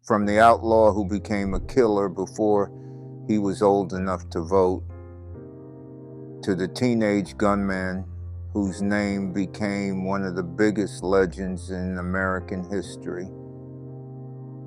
From the outlaw who became a killer before he was old enough to vote, to the teenage gunman whose name became one of the biggest legends in American history,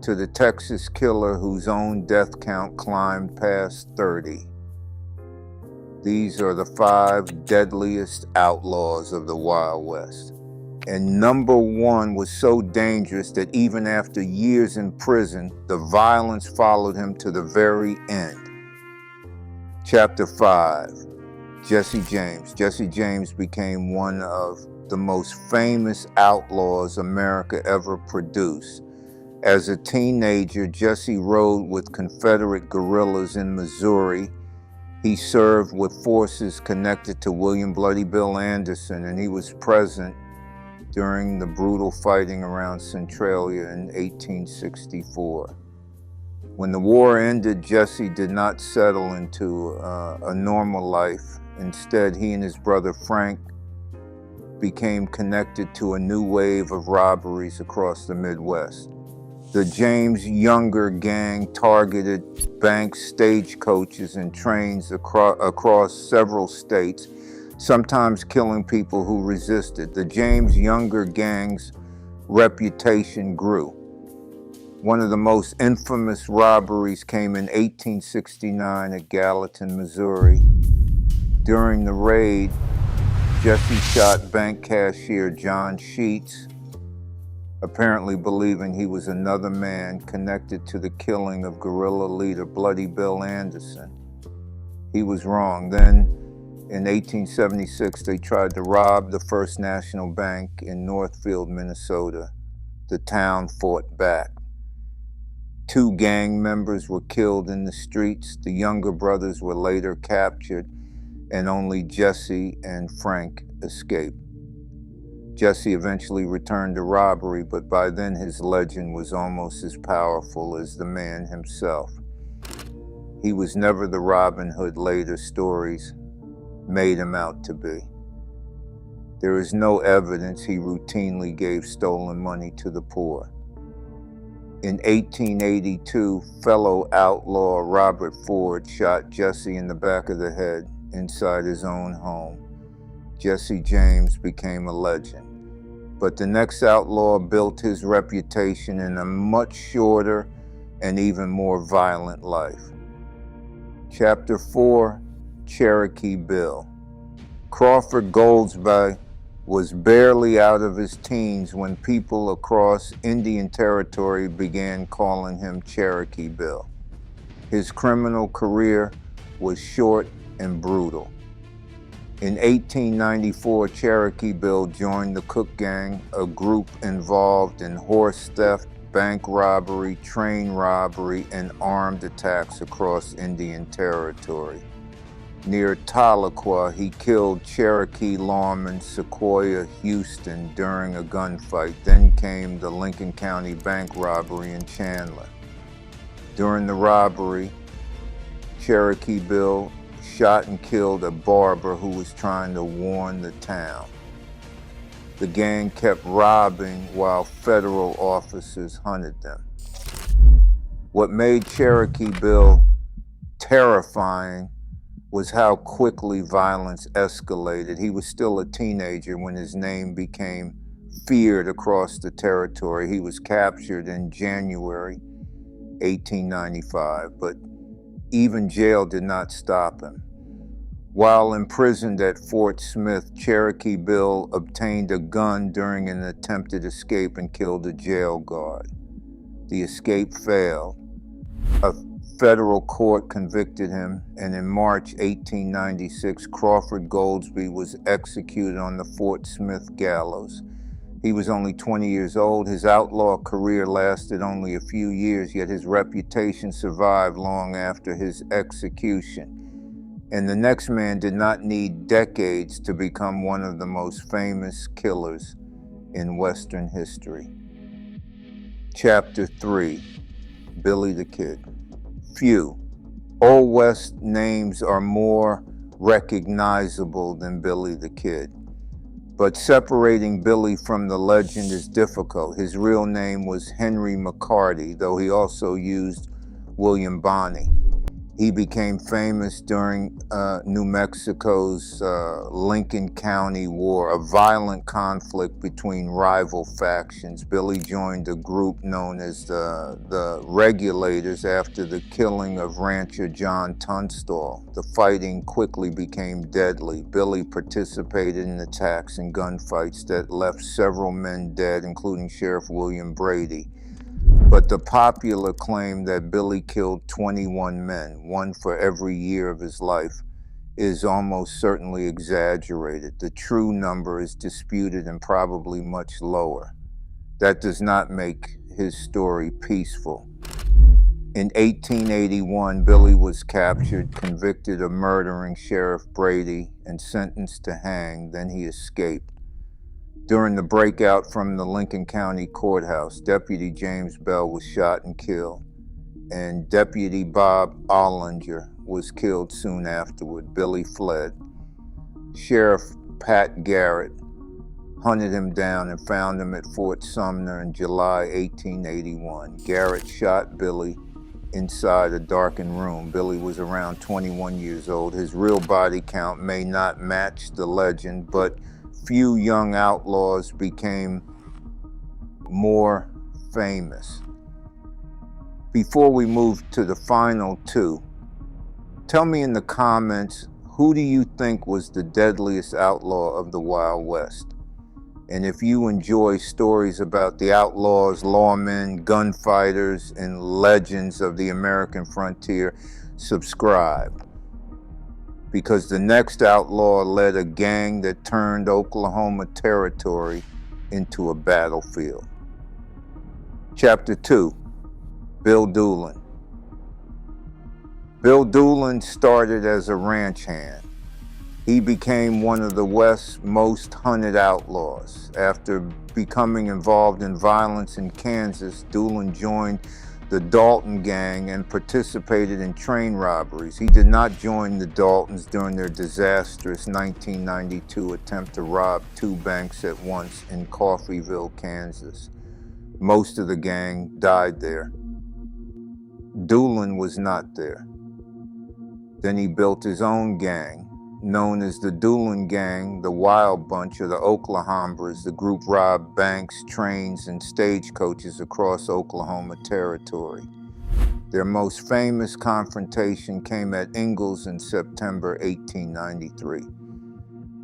to the Texas killer whose own death count climbed past 30. These are the 5 deadliest outlaws of the Wild West. And number 1 was so dangerous that even after years in prison, the violence followed him to the very end. Chapter 5, Jesse James. Jesse James became one of the most famous outlaws America ever produced. As a teenager, Jesse rode with Confederate guerrillas in Missouri. He served with forces connected to William Bloody Bill Anderson, and he was present during the brutal fighting around Centralia in 1864. When the war ended, Jesse did not settle into a normal life. Instead, he and his brother Frank became connected to a new wave of robberies across the Midwest. The James Younger gang targeted banks, stagecoaches, and trains across several states, sometimes killing people who resisted. The James Younger gang's reputation grew. One of the most infamous robberies came in 1869 at Gallatin, Missouri. During the raid, Jesse shot bank cashier John Sheets, apparently believing he was another man connected to the killing of guerrilla leader Bloody Bill Anderson. He was wrong. Then, in 1876, they tried to rob the First National Bank in Northfield, Minnesota. The town fought back. 2 gang members were killed in the streets. The younger brothers were later captured, and only Jesse and Frank escaped. Jesse eventually returned to robbery, but by then his legend was almost as powerful as the man himself. He was never the Robin Hood later stories made him out to be. There is no evidence he routinely gave stolen money to the poor. In 1882, fellow outlaw Robert Ford shot Jesse in the back of the head inside his own home. Jesse James became a legend. But the next outlaw built his reputation in a much shorter and even more violent life. Chapter 4, Cherokee Bill. Crawford Goldsby was barely out of his teens when people across Indian Territory began calling him Cherokee Bill. His criminal career was short and brutal. In 1894, Cherokee Bill joined the Cook Gang, a group involved in horse theft, bank robbery, train robbery, and armed attacks across Indian Territory. Near Tahlequah, he killed Cherokee lawman Sequoyah Houston during a gunfight. Then came the Lincoln County bank robbery in Chandler. During the robbery, Cherokee Bill shot and killed a barber who was trying to warn the town. The gang kept robbing while federal officers hunted them. What made Cherokee Bill terrifying was how quickly violence escalated. He was still a teenager when his name became feared across the territory. He was captured in January 1895, but even jail did not stop him. While imprisoned at Fort Smith, Cherokee Bill obtained a gun during an attempted escape and killed a jail guard. The escape failed. A federal court convicted him, and in March 1896, Crawford Goldsby was executed on the Fort Smith gallows. He was only 20 years old. His outlaw career lasted only a few years, yet his reputation survived long after his execution. And the next man did not need decades to become one of the most famous killers in Western history. Chapter 3, Billy the Kid. Few Old West names are more recognizable than Billy the Kid. But separating Billy from the legend is difficult. His real name was Henry McCarty, though he also used William Bonney. He became famous during New Mexico's Lincoln County War, a violent conflict between rival factions. Billy joined a group known as the Regulators after the killing of rancher John Tunstall. The fighting quickly became deadly. Billy participated in attacks and gunfights that left several men dead, including Sheriff William Brady. But the popular claim that Billy killed 21 men, one for every year of his life, is almost certainly exaggerated. The true number is disputed and probably much lower. That does not make his story peaceful. In 1881, Billy was captured, convicted of murdering Sheriff Brady, and sentenced to hang. Then he escaped. During the breakout from the Lincoln County Courthouse, Deputy James Bell was shot and killed, and Deputy Bob Ollinger was killed soon afterward. Billy fled. Sheriff Pat Garrett hunted him down and found him at Fort Sumner in July 1881. Garrett shot Billy inside a darkened room. Billy was around 21 years old. His real body count may not match the legend, but few young outlaws became more famous. Before we move to the final two, tell me in the comments, who do you think was the deadliest outlaw of the Wild West? And if you enjoy stories about the outlaws, lawmen, gunfighters, and legends of the American frontier, subscribe. Because the next outlaw led a gang that turned Oklahoma Territory into a battlefield. Chapter 2, Bill Doolin. Bill Doolin started as a ranch hand. He became one of the West's most hunted outlaws. After becoming involved in violence in Kansas, Doolin joined the Dalton gang and participated in train robberies. He did not join the Daltons during their disastrous 1992 attempt to rob two banks at once in Coffeyville, Kansas. Most of the gang died there. Doolin was not there. Then he built his own gang, known as the Doolin Gang, the Wild Bunch, or the Oklahomers. The group robbed banks, trains, and stagecoaches across Oklahoma Territory. Their most famous confrontation came at Ingalls in September 1893.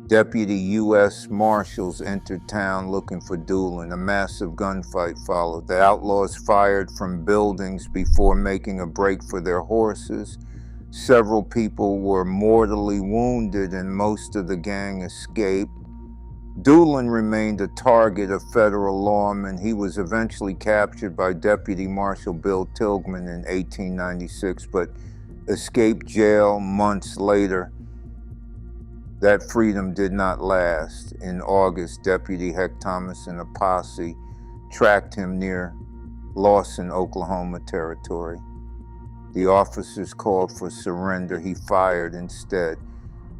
Deputy U.S. Marshals entered town looking for Doolin. A massive gunfight followed. The outlaws fired from buildings before making a break for their horses. Several people were mortally wounded and most of the gang escaped. Doolin remained a target of federal lawmen. He was eventually captured by Deputy Marshal Bill Tilghman in 1896, but escaped jail months later. That freedom did not last. In August, Deputy Heck Thomas and a posse tracked him near Lawson, Oklahoma Territory. The officers called for surrender. He fired instead.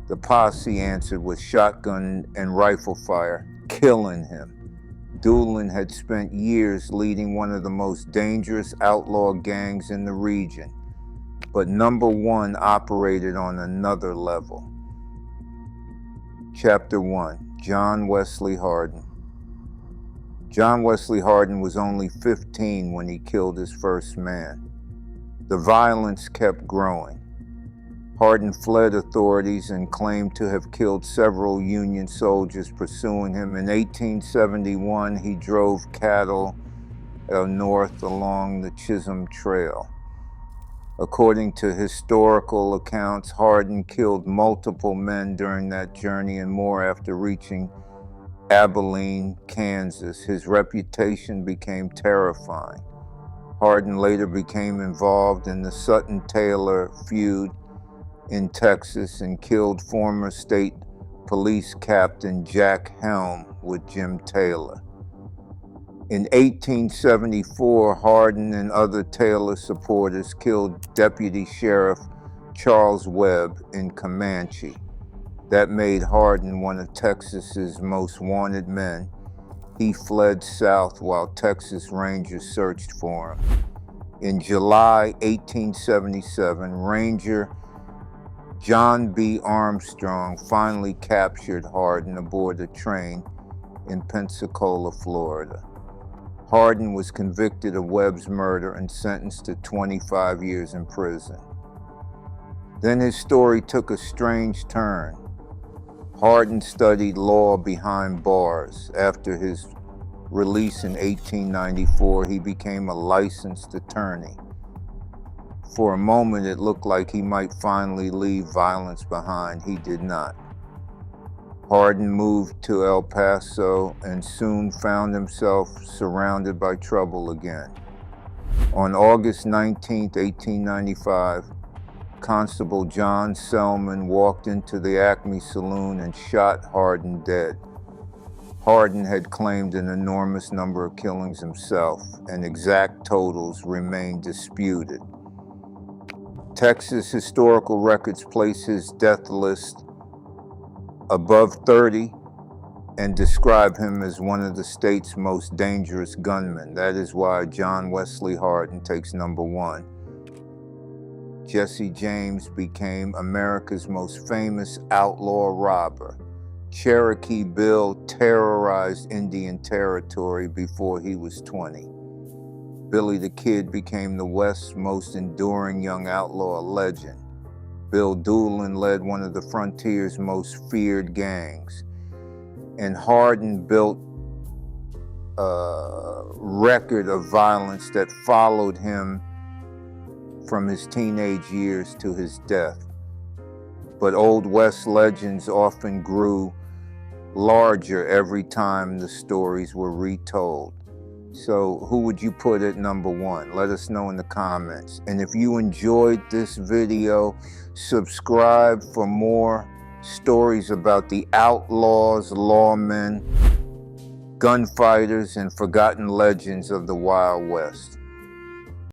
The posse answered with shotgun and rifle fire, killing him. Doolin had spent years leading one of the most dangerous outlaw gangs in the region, but number one operated on another level. Chapter 1, John Wesley Hardin. John Wesley Hardin was only 15 when he killed his first man. The violence kept growing. Hardin fled authorities and claimed to have killed several Union soldiers pursuing him. In 1871, he drove cattle north along the Chisholm Trail. According to historical accounts, Hardin killed multiple men during that journey and more after reaching Abilene, Kansas. His reputation became terrifying. Hardin later became involved in the Sutton-Taylor feud in Texas and killed former state police captain Jack Helm with Jim Taylor. In 1874, Hardin and other Taylor supporters killed Deputy Sheriff Charles Webb in Comanche. That made Hardin one of Texas's most wanted men. He fled south while Texas Rangers searched for him. In July 1877, Ranger John B. Armstrong finally captured Hardin aboard a train in Pensacola, Florida. Hardin was convicted of Webb's murder and sentenced to 25 years in prison. Then his story took a strange turn. Hardin studied law behind bars. After his release in 1894, he became a licensed attorney. For a moment, it looked like he might finally leave violence behind. He did not. Hardin moved to El Paso and soon found himself surrounded by trouble again. On August 19, 1895, Constable John Selman walked into the Acme Saloon and shot Hardin dead. Hardin had claimed an enormous number of killings himself, and exact totals remain disputed. Texas historical records place his death list above 30 and describe him as one of the state's most dangerous gunmen. That is why John Wesley Hardin takes number 1. Jesse James became America's most famous outlaw robber. Cherokee Bill terrorized Indian Territory before he was 20. Billy the Kid became the West's most enduring young outlaw legend. Bill Doolin led one of the frontier's most feared gangs. And Hardin built a record of violence that followed him from his teenage years to his death. But Old West legends often grew larger every time the stories were retold. So who would you put at number 1? Let us know in the comments. And if you enjoyed this video, subscribe for more stories about the outlaws, lawmen, gunfighters, and forgotten legends of the Wild West.